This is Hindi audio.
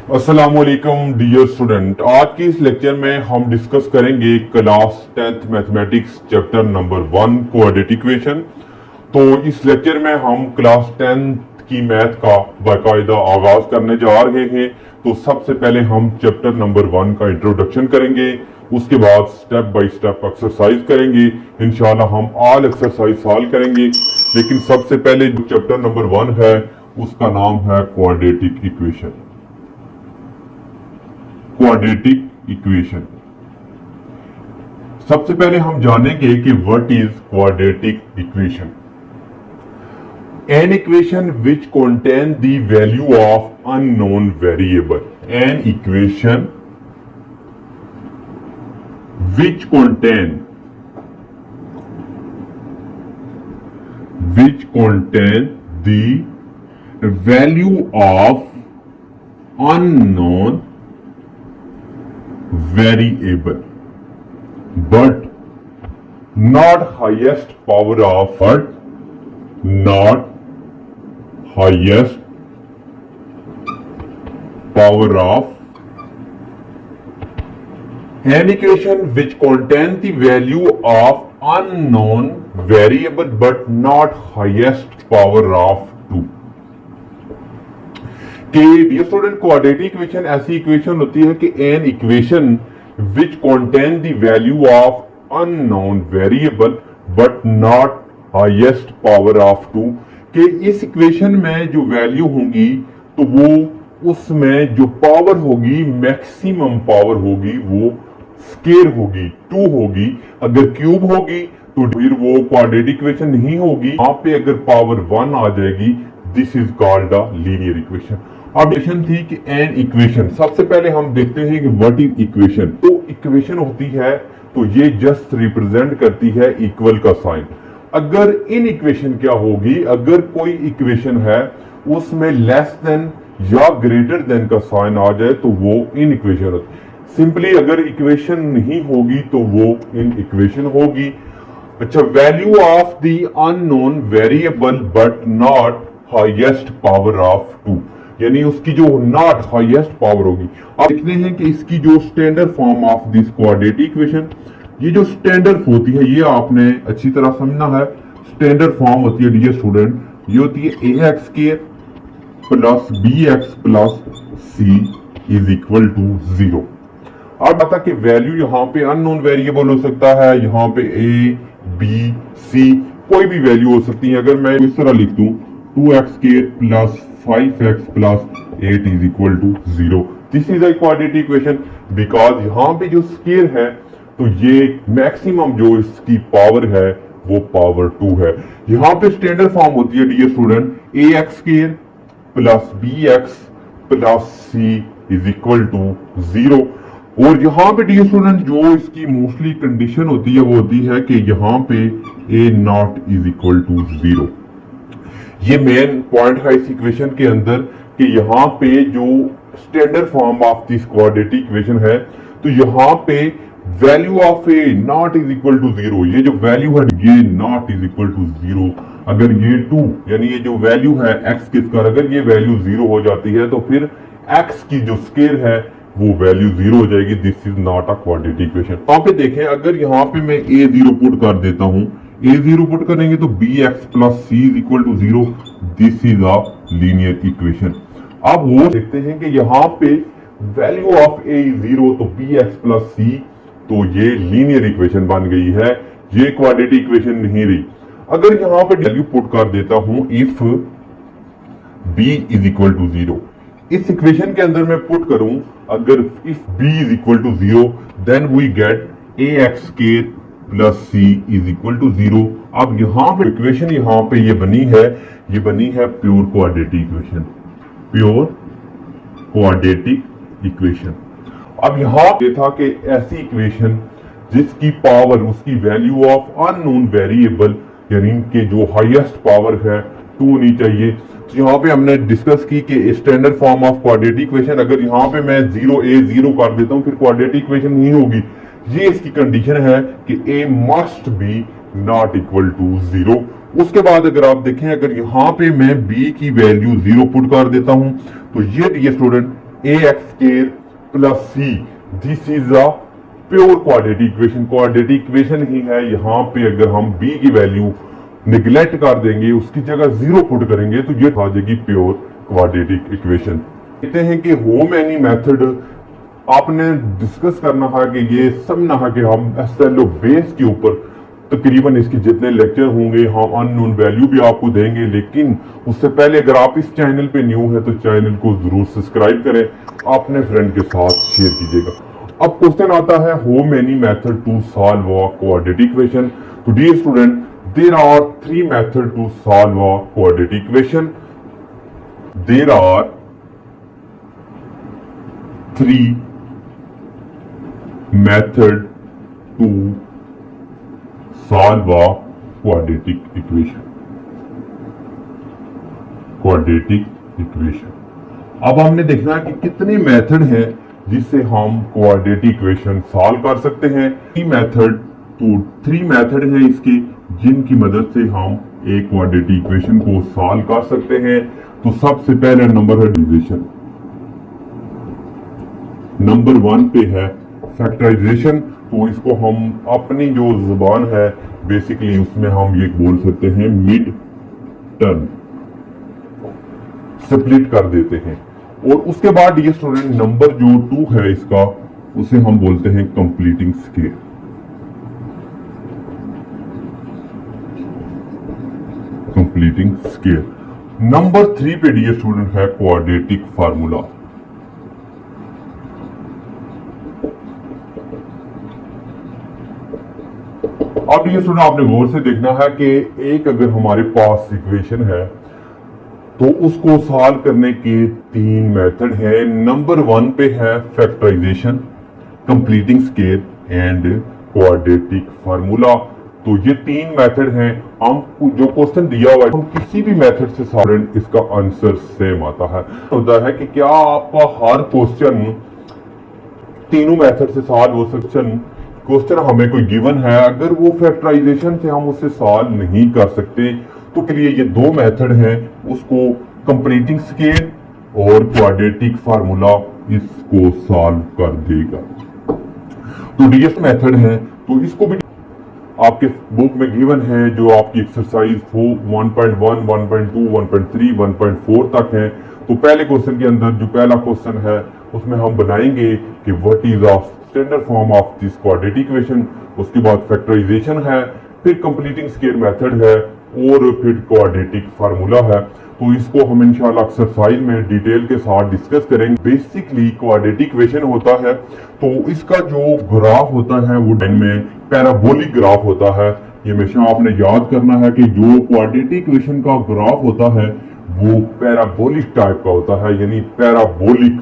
अस्सलामुअलैकुम डियर स्टूडेंट। आज के इस लेक्चर में हम डिस्कस करेंगे class 10th mathematics chapter number 1 coordinate equation. तो इस लेक्चर में हम क्लास 10th की मैथ का बाकायदा आगाज करने जा रहे हैं। तो सबसे पहले हम चैप्टर नंबर 1 का इंट्रोडक्शन करेंगे, उसके बाद स्टेप बाय स्टेप एक्सरसाइज करेंगे। इंशाल्लाह हम ऑल एक्सरसाइज सॉल्व करेंगे, लेकिन सबसे पहले जो चैप्टर नंबर 1 है उसका नाम है क्वाड्रेटिक इक्वेशन। क्वाड्रेटिक इक्वेशन सबसे पहले हम जानेंगे कि what is quadratic equation. An equation which contain the value of unknown variable। An equation which contain the value of unknown variable but not highest power of an equation which contains the value of unknown variable but not highest power of 2। कि डियर स्टूडेंट क्वाड्रेटिक इक्वेशन ऐसी इक्वेशन होती है कि an equation which contain the value of unknown variable but not highest power of 2। कि इस इक्वेशन में जो वैल्यू होंगी तो वो उसमें जो पावर होगी मैक्सिमम पावर होगी वो स्केयर होगी, 2 होगी। अगर क्यूब होगी तो फिर वो क्वाड्रेटिक इक्वेशन नहीं होगी। यहाँ पे अगर पावर 1 आ जाएगी, this is called a linear equation. अब इक्वेशन थी कि एन इक्वेशन। सबसे पहले हम देखते हैं कि व्हाट इज इक्वेशन। तो इक्वेशन होती है तो ये जस्ट रिप्रेजेंट करती है इक्वल का साइन। अगर इन इक्वेशन क्या होगी, अगर कोई इक्वेशन है उसमें लेस देन या ग्रेटर देन का साइन आ जाए तो वो इन इक्वेशन होती। सिंपली अगर इक्वेशन नहीं होगी तो वो इन इक्वेशन होगी। अच्छा, value of the unknown variable but not highest power of 2, यानी उसकी जो नॉट हाईएस्ट पावर होगी। आप देखते हैं कि इसकी जो standard form of this quadratic equation, ये जो स्टैंडर्ड होती है ये आपने अच्छी तरह समझना है। स्टैंडर्ड फॉर्म होती है डियर स्टूडेंट, ये होती है ax square plus bx plus c is equal to 0। अब बता कि वैल्यू यहाँ पे अननोन वेरिएबल हो सकता है, यहाँ पे a b c कोई भी वैल्यू हो सकती है। अगर मैं इस तरह लिख दूं 2x square plus 5x plus 8 is equal to 0, this is a quadratic equation. Because यहाँ पे जो स्क्वायर है तो ये मैक्सिमम जो इसकी पावर है वो पावर 2 है। यहाँ पे स्टैंडर्ड फॉर्म होती है dear student ax square plus bx plus c is equal to 0। और यहाँ पे डियर स्टूडेंट जो इसकी मोस्टली कंडीशन होती है वो होती है कि यहाँ पे a not is equal to 0। ये मेन पॉइंट है इस इक्वेशन के अंदर कि यहाँ पे जो standard form of this quadratic equation है तो यहाँ पे value of A not is equal to 0, ये जो वैल्यू है ये नॉट इज इक्वल टू 0। अगर ये 2 यानी ये जो वैल्यू है x की स्क्वायर, अगर ये वैल्यू 0 हो जाती है तो फिर x की जो स्क्वायर है वो वैल्यू 0 हो जाएगी। This is not a quadratic equation. यहाँ पे देखें, अगर यहाँ पे मैं a0 पुट कर देता हूँ, a0 पुट करेंगे तो bx plus c is equal to 0, this is a linear equation. अब वो देखते हैं कि यहाँ पे वैल्यू ऑफ a 0 तो bx प्लस c, तो ये लीनियर इक्वेशन बन गई है, ये क्वाड्रेटिक इक्वेशन नहीं रही। अगर यहाँ पे वैल्यू पुट कर देता हूं if b is equal to 0, इस इक्वेशन के अंदर मैं पुट करूं अगर if b is equal to 0 then we get ax square plus c is equal to 0। अब यहाँ पे इक्वेशन यहाँ पे ये बनी है pure quadratic equation, pure quadratic equation. अब यहाँ पे था कि ऐसी इक्वेशन जिसकी पावर उसकी वैल्यू ऑफ अननोन वेरिएबल यानी कि जो हाईएस्ट पावर है 2 होनी चाहिए। तो यहाँ पे हमने डिस्कस की कि standard form of quadratic equation, अगर यहाँ पे मैं 0 कर देता हूँ फिर क्वाड्रेटिक इक्वेशन नहीं होगी। ये इसकी कंडीशन है कि a must be not equal to 0। उसके बाद अगर आप देखें, अगर यहाँ पे मैं b की वैल्यू 0 पुट कर देता हूं तो ये student ax square plus c, this is a pure quadratic equation. Quadratic equation ही है। यहाँ पे अगर हम b की वैल्यू निगलेक्ट कर देंगे, उसकी जगह 0 पुट करेंगे, तो ये आ जाएगी प्योर क्वाड्रेटिक इक्वेशन। कहते हैं कि होम एनी मेथड आपने डिस्कस करना है कि ये समझना है कि हम एसएलओ बेस के ऊपर तकरीबन इसके जितने लेक्चर होंगे हम अननोन वैल्यू भी आपको देंगे। लेकिन उससे पहले अगर आप इस चैनल पे न्यू है तो चैनल को जरूर सब्सक्राइब करें, अपने फ्रेंड के साथ शेयर कीजिएगा। अब क्वेश्चन आता है how many method to solve a quadratic equation. तो dear student, there are 3 method to solve a quadratic equation. There are 3 method to solve a quadratic equation. Quadratic equation, अब हमने देखना है कि कितने मेथड हैं जिससे हम क्वाड्रेटिक इक्वेशन सॉल्व कर सकते हैं। 3 मेथड हैं इसके जिनकी मदद से हम एक क्वाड्रेटिक इक्वेशन को सॉल्व कर सकते हैं। तो सबसे पहले नंबर है डिविजन। नंबर 1 पे है फैक्टराइजेशन। तो इसको हम अपनी जो जुबान है बेसिकली उसमें हम ये बोल सकते हैं मिड टर्म, स्प्लिट कर देते हैं। और उसके बाद ये स्टूडेंट नंबर जो 2 है इसका, उसे हम बोलते हैं completing scale. Completing scale. Number 3 पे डियर स्टूडेंट है क्वाड्रेटिक फार्मूला। अब ये सुना, आपने गौर से देखना है कि एक अगर हमारे पास इक्वेशन है तो उसको सॉल्व करने के 3 मेथड है। नंबर 1 पे है factorization, completing scale and quadratic formula. तो ये 3 मेथड हैं। हम जो क्वेश्चन दिया हुआ है हम किसी भी मेथड से सॉल्व, इसका आंसर सेम आता है। होता है कि क्या आपका हर क्वेश्चन तीनों मेथड से सॉल्व हो सकता। क्वेश्चन हमें कोई गिवन है, अगर वो फैक्टराइजेशन से हम उसे सॉल्व नहीं कर सकते तो के लिए ये 2 मेथड हैं, उसको कंप्लीटिंग स्केल और क्वाड्रेटिक फार्मूला इसको सॉल्व कर देगा। तो डीएस मेथड है, तो इसको भी आपके बुक में गिवन है, जो आपकी एक्सरसाइज 1.1, 1.2, 1.3, 1.4 तक है। तो पहले क्वेश्चन के अंदर जो पहला क्वेश्चन है उसमें हम बनाएंगे कि what is the standard form of this quadratic equation. उसके बाद फैक्टराइजेशन है, फिर कंप्लीटिंग स्केल मेथड है और फिर क्वाड्रेटिक फार्मूला है। तो इसको हम इंशाल्लाह एक्सरसाइज में डिटेल के साथ डिस्कस करेंगे। बेसिकली क्वाड्रेटिक इक्वेशन होता है तो इसका जो ग्राफ होता है वो लाइन में पैराबोलिक ग्राफ होता है। ये हमेशा आपने याद करना है कि जो क्वाड्रेटिक इक्वेशन का ग्राफ होता है वो पैराबोलिक टाइप का होता है, यानी पैराबोलिक